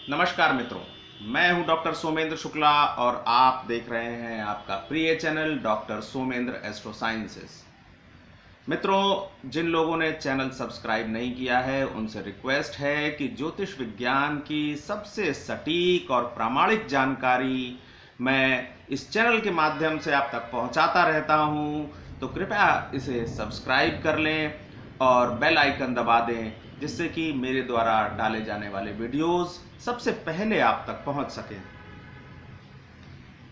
नमस्कार मित्रों, मैं हूं डॉक्टर सोमेंद्र शुक्ला और आप देख रहे हैं आपका प्रिय channel doctor Somendra astro sciences. मित्रों, जिन लोगों ने चैनल सब्सक्राइब नहीं किया है उनसे रिक्वेस्ट है कि ज्योतिष विज्ञान की सबसे सटीक और प्रामाणिक जानकारी मैं इस चैनल के माध्यम से आप तक पहुंचाता रहता हूं, तो कृपया इसे सब्सक्राइब कर लें और बेल आइकन दबा दें, जिससे कि मेरे द्वारा डाले जाने वाले वीडियोस सबसे पहले आप तक पहुंच सकें।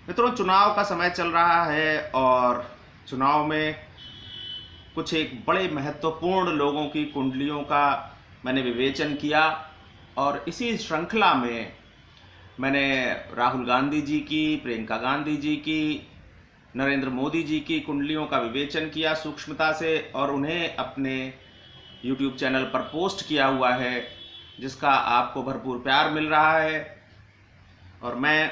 मित्रों, चुनाव का समय चल रहा है और चुनाव में कुछ एक बड़े महत्वपूर्ण लोगों की कुंडलियों का मैंने विवेचन किया और इसी श्रृंखला में मैंने राहुल गांधी जी की, प्रियंका गांधी जी की, नरेंद्र मोदी जी की कुंडलियों का विवेचन किया सूक्ष्मता से और उन्हें अपने YouTube चैनल पर पोस्ट किया हुआ है, जिसका आपको भरपूर प्यार मिल रहा है। और मैं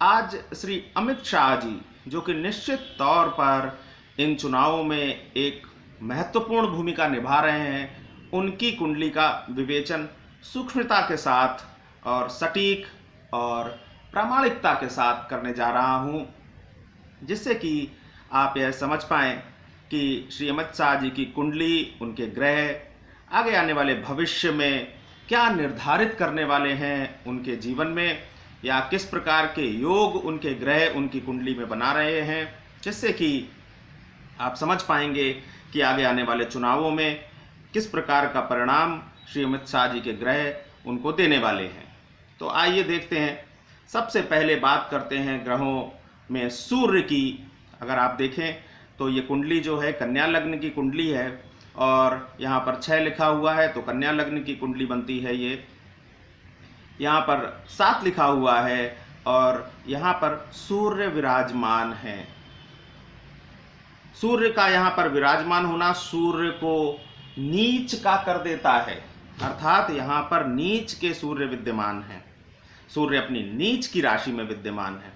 आज श्री अमित शाह जी, जो कि निश्चित तौर पर इन चुनावों में एक महत्वपूर्ण भूमिका निभा रहे हैं, उनकी कुंडली का विवेचन सूक्ष्मता के साथ और सटीक और प्रामाणिकता के साथ करने जा रहा हूं, जिससे कि आप यह समझ पाएं कि श्री अमित शाह जी की कुंडली, उनके ग्रह आगे आने वाले भविष्य में क्या निर्धारित करने वाले हैं उनके जीवन में, या किस प्रकार के योग उनके ग्रह उनकी कुंडली में बना रहे हैं, जिससे कि आप समझ पाएंगे कि आगे आने वाले चुनावों में किस प्रकार का परिणाम श्री अमित शाह जी के ग्रह उनको देने वाले हैं। तो आइए देखते हैं। सबसे पहले बात करते हैं ग्रहों में सूर्य की। अगर आप देखें तो ये कुंडली जो है कन्या लग्न की कुंडली है और यहाँ पर 6 लिखा हुआ है, तो कन्या लग्न की कुंडली बनती है ये। यहाँ पर 7 लिखा हुआ है और यहाँ पर सूर्य विराजमान है। सूर्य का यहाँ पर विराजमान होना सूर्य को नीच का कर देता है, अर्थात यहाँ पर नीच के सूर्य विद्यमान हैं। सूर्य अपनी नीच की राशि में विद्यमान है।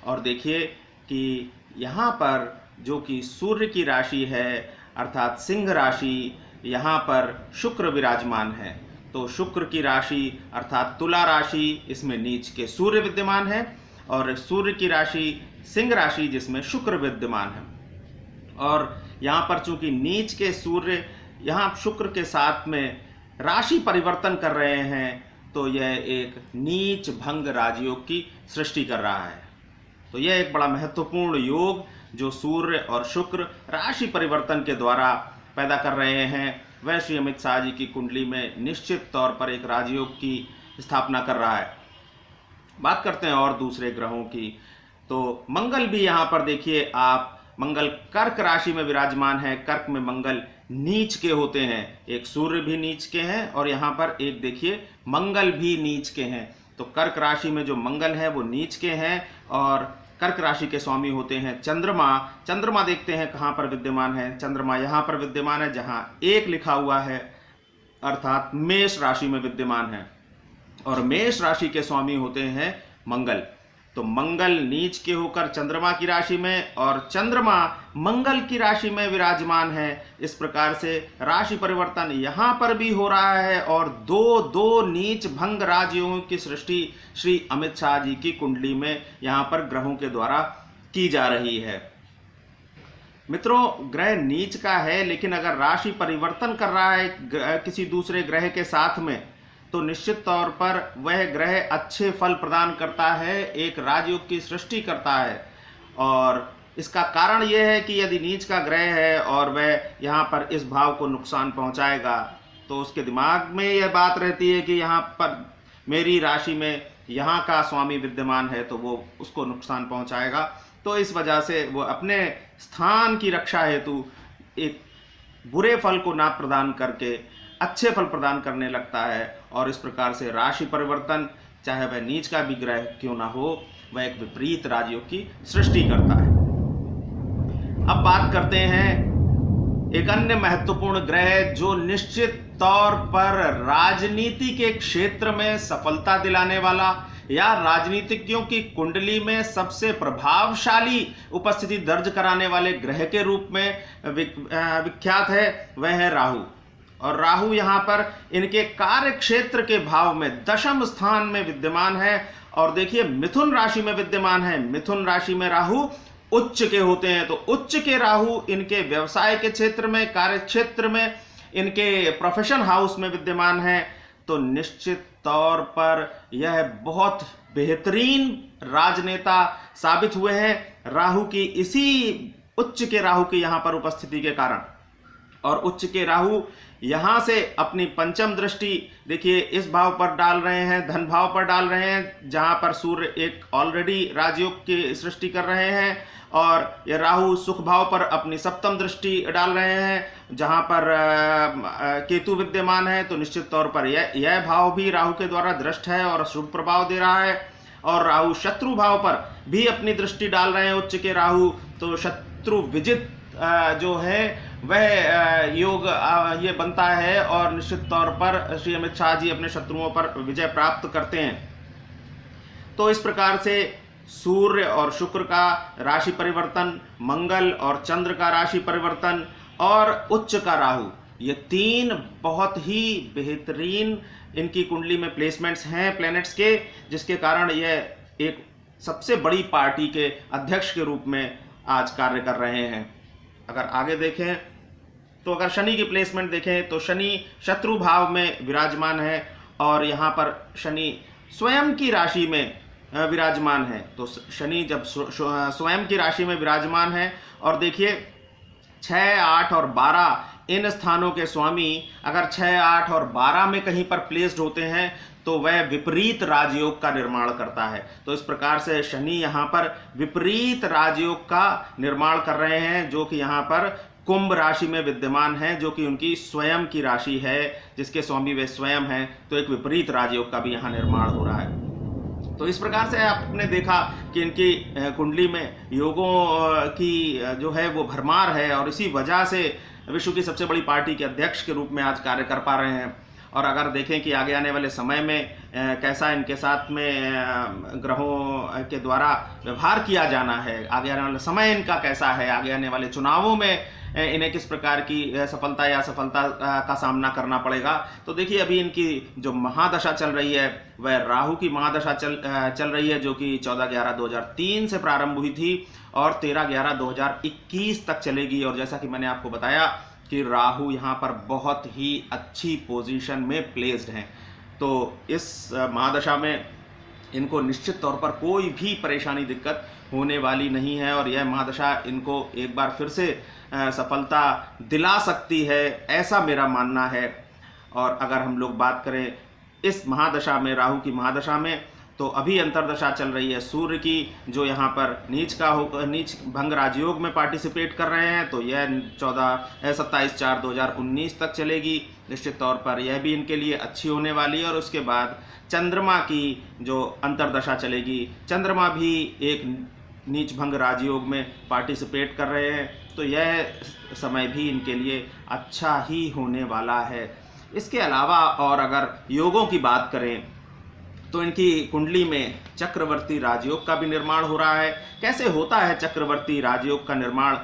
और देखिए कि यहाँ पर जो कि सूर्य की राशि है अर्थात सिंह राशि, यहाँ पर शुक्र विराजमान है। तो शुक्र की राशि अर्थात तुला राशि, इसमें नीच के सूर्य विद्यमान है और सूर्य की राशि सिंह राशि जिसमें शुक्र विद्यमान है। और यहाँ पर चूंकि नीच के सूर्य यहाँ शुक्र के साथ में राशि परिवर्तन कर रहे हैं, तो यह एक नीच भंग राजयोग की सृष्टि कर रहा है। तो यह एक बड़ा महत्वपूर्ण योग जो सूर्य और शुक्र राशि परिवर्तन के द्वारा पैदा कर रहे हैं, वह श्री अमित शाह जी की कुंडली में निश्चित तौर पर एक राजयोग की स्थापना कर रहा है। बात करते हैं और दूसरे ग्रहों की। तो मंगल भी यहाँ पर देखिए आप, मंगल कर्क राशि में विराजमान है। कर्क में मंगल नीच के होते हैं, एक सूर्य भी नीच के हैं और यहाँ पर एक देखिए मंगल भी नीच के हैं। तो कर्क राशि में जो मंगल है वो नीच के हैं और कर्क राशि के स्वामी होते हैं चंद्रमा। चंद्रमा देखते हैं कहाँ पर विद्यमान है। चंद्रमा यहाँ पर विद्यमान है जहाँ 1 लिखा हुआ है, अर्थात मेष राशि में विद्यमान है और मेष राशि के स्वामी होते हैं मंगल। तो मंगल नीच के होकर चंद्रमा की राशि में और चंद्रमा मंगल की राशि में विराजमान है। इस प्रकार से राशि परिवर्तन यहाँ पर भी हो रहा है और दो नीच भंग राजयोगों की सृष्टि श्री अमित शाह जी की कुंडली में यहाँ पर ग्रहों के द्वारा की जा रही है। मित्रों, ग्रह नीच का है, लेकिन अगर राशि परिवर्तन कर रहा है किसी दूसरे ग्रह के साथ में, तो निश्चित तौर पर वह ग्रह अच्छे फल प्रदान करता है, एक राजयोग की सृष्टि करता है। और इसका कारण यह है कि यदि नीच का ग्रह है और वह यहाँ पर इस भाव को नुकसान पहुँचाएगा, तो उसके दिमाग में यह बात रहती है कि यहाँ पर मेरी राशि में यहाँ का स्वामी विद्यमान है तो वो उसको नुकसान पहुँचाएगा। तो इस वजह से वो अपने स्थान की रक्षा हेतु एक बुरे फल को ना प्रदान करके अच्छे फल प्रदान करने लगता है और इस प्रकार से राशि परिवर्तन, चाहे वह नीच का भी ग्रह क्यों ना हो, वह एक विपरीत राजयोग की सृष्टि करता है। अब बात करते हैं एक अन्य महत्वपूर्ण ग्रह जो निश्चित तौर पर राजनीति के क्षेत्र में सफलता दिलाने वाला या राजनीतिज्ञों की कुंडली में सबसे प्रभावशाली उपस्थिति दर्ज कराने वाले ग्रह के रूप में विख्यात है, वह है राहु। और राहु यहाँ पर इनके कार्य क्षेत्र के भाव में दशम स्थान में विद्यमान है। और देखिए मिथुन राशि में विद्यमान है। मिथुन राशि में राहु उच्च के होते हैं, तो उच्च के राहु इनके व्यवसाय के क्षेत्र में, कार्य क्षेत्र में, इनके प्रोफेशन हाउस में विद्यमान है। तो निश्चित तौर पर यह बहुत बेहतरीन राजनेता साबित हुए हैं राहु की, इसी उच्च के राहु की यहां पर उपस्थिति के कारण। और उच्च के राहु यहां से अपनी पंचम दृष्टि देखिए इस भाव पर डाल रहे हैं, धन भाव पर डाल रहे हैं, जहां पर सूर्य एक ऑलरेडी राजयोग की सृष्टि कर रहे हैं। और ये राहु सुख भाव पर अपनी सप्तम दृष्टि डाल रहे हैं, जहां पर केतु विद्यमान है। तो निश्चित तौर पर यह भाव भी राहु के द्वारा दृष्ट है और शुभ प्रभाव दे रहा है। और राहु शत्रु भाव पर भी अपनी दृष्टि डाल रहे हैं उच्च के राहु। तो शत्रु विजित जो है वह योग ये बनता है और निश्चित तौर पर श्री अमित शाह जी अपने शत्रुओं पर विजय प्राप्त करते हैं। तो इस प्रकार से सूर्य और शुक्र का राशि परिवर्तन, मंगल और चंद्र का राशि परिवर्तन और उच्च का राहु, ये तीन बहुत ही बेहतरीन इनकी कुंडली में प्लेसमेंट्स हैं प्लैनेट्स के, जिसके कारण यह एक सबसे बड़ी पार्टी के अध्यक्ष के रूप में आज कार्य कर रहे हैं। अगर आगे देखें तो अगर शनि की प्लेसमेंट देखें तो शनि शत्रु भाव में विराजमान है और यहाँ पर शनि स्वयं की राशि में विराजमान है। तो शनि जब स्वयं की राशि में विराजमान है और देखिए 6, 8 और 12 इन स्थानों के स्वामी अगर 6, 8 और 12 में कहीं पर प्लेस्ड होते हैं तो वह विपरीत राजयोग का निर्माण करता है। तो इस प्रकार से शनि यहाँ पर विपरीत राजयोग का निर्माण कर रहे हैं, जो कि यहाँ पर कुंभ राशि में विद्यमान है, जो कि उनकी स्वयं की राशि है, जिसके स्वामी वे स्वयं हैं। तो एक विपरीत राजयोग का भी यहाँ निर्माण हो रहा है। तो इस प्रकार से आपने देखा कि इनकी कुंडली में योगों की जो है वो भरमार है और इसी वजह से विश्व की सबसे बड़ी पार्टी के अध्यक्ष के रूप में आज कार्य कर पा रहे हैं। और अगर देखें कि आगे आने वाले समय में कैसा इनके साथ में ग्रहों के द्वारा व्यवहार किया जाना है, आगे आने वाला समय इनका कैसा है, आगे आने वाले चुनावों में इन्हें किस प्रकार की सफलता या असफलता का सामना करना पड़ेगा। तो देखिए अभी इनकी जो महादशा चल रही है वह राहु की महादशा चल रही है, जो कि 14/11/2003 से प्रारंभ हुई थी और 13/11/2021 तक चलेगी। और जैसा कि मैंने आपको बताया कि राहु यहाँ पर बहुत ही अच्छी पोजीशन में प्लेस्ड हैं। तो इस महादशा में इनको निश्चित तौर पर कोई भी परेशानी दिक्कत होने वाली नहीं है और यह महादशा इनको एक बार फिर से सफलता दिला सकती है, ऐसा मेरा मानना है। और अगर हम लोग बात करें इस महादशा में, राहु की महादशा में, तो अभी अंतरदशा चल रही है सूर्य की, जो यहाँ पर नीच भंग राजयोग में पार्टिसिपेट कर रहे हैं। तो यह 27/4/2019 तक चलेगी। निश्चित तौर पर यह भी इनके लिए अच्छी होने वाली है। और उसके बाद चंद्रमा की जो अंतरदशा चलेगी, चंद्रमा भी एक नीच भंग राजयोग में पार्टिसिपेट कर रहे हैं। तो यह समय भी इनके लिए अच्छा ही होने वाला है। इसके अलावा और अगर योगों की बात करें तो इनकी कुंडली में चक्रवर्ती राजयोग का भी निर्माण हो रहा है। कैसे होता है चक्रवर्ती राजयोग का निर्माण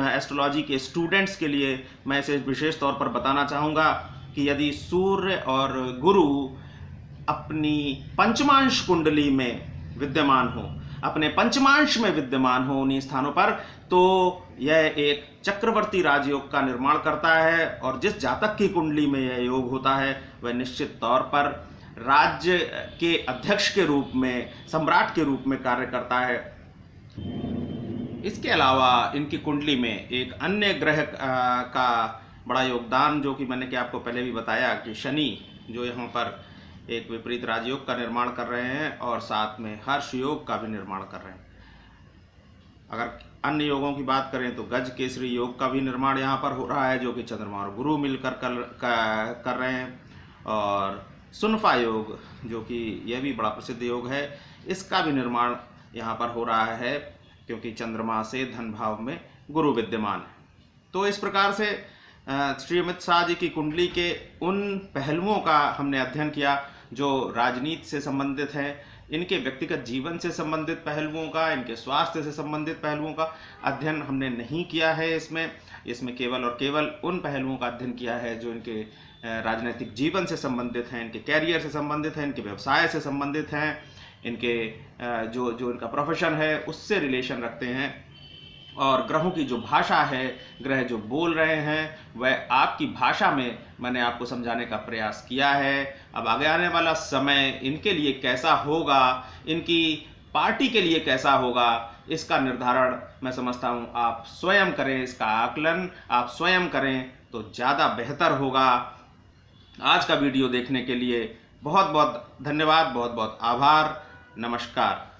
एस्ट्रोलॉजी के स्टूडेंट्स के लिए मैं इसे विशेष तौर पर बताना चाहूँगा कि यदि सूर्य और गुरु अपनी पंचमांश कुंडली में विद्यमान हो, अपने पंचमांश में विद्यमान हो उन्हीं स्थानों पर, तो यह एक चक्रवर्ती राजयोग का निर्माण करता है। और जिस जातक की कुंडली में यह योग होता है वह निश्चित तौर पर राज्य के अध्यक्ष के रूप में, सम्राट के रूप में कार्य करता है। इसके अलावा इनकी कुंडली में एक अन्य ग्रह का बड़ा योगदान, जो कि मैंने आपको पहले भी बताया कि शनि जो यहाँ पर एक विपरीत राजयोग का निर्माण कर रहे हैं और साथ में हर्ष योग का भी निर्माण कर रहे हैं। अगर अन्य योगों की बात करें तो गज केसरी योग का भी निर्माण यहाँ पर हो रहा है, जो कि चंद्रमा और गुरु मिलकर कर रहे हैं। और सुनफा योग, जो कि यह भी बड़ा प्रसिद्ध योग है, इसका भी निर्माण यहाँ पर हो रहा है, क्योंकि चंद्रमा से धन भाव में गुरु विद्यमान है। तो इस प्रकार से श्री अमित शाह जी की कुंडली के उन पहलुओं का हमने अध्ययन किया जो राजनीति से संबंधित हैं, इनके व्यक्तिगत जीवन से संबंधित पहलुओं का, इनके स्वास्थ्य से संबंधित पहलुओं का अध्ययन हमने नहीं किया है। इसमें केवल और केवल उन पहलुओं का अध्ययन किया है जो इनके राजनीतिक जीवन से संबंधित हैं, इनके कैरियर से संबंधित हैं, इनके व्यवसाय से संबंधित हैं, इनके जो इनका प्रोफेशन है उससे रिलेशन रखते हैं। और ग्रहों की जो भाषा है, ग्रह जो बोल रहे हैं, वह आपकी भाषा में मैंने आपको समझाने का प्रयास किया है। अब आगे आने वाला समय इनके लिए कैसा होगा, इनकी पार्टी के लिए कैसा होगा, इसका निर्धारण मैं समझता हूँ आप स्वयं करें, इसका आकलन आप स्वयं करें तो ज़्यादा बेहतर होगा। आज का वीडियो देखने के लिए बहुत बहुत धन्यवाद, बहुत बहुत आभार। नमस्कार।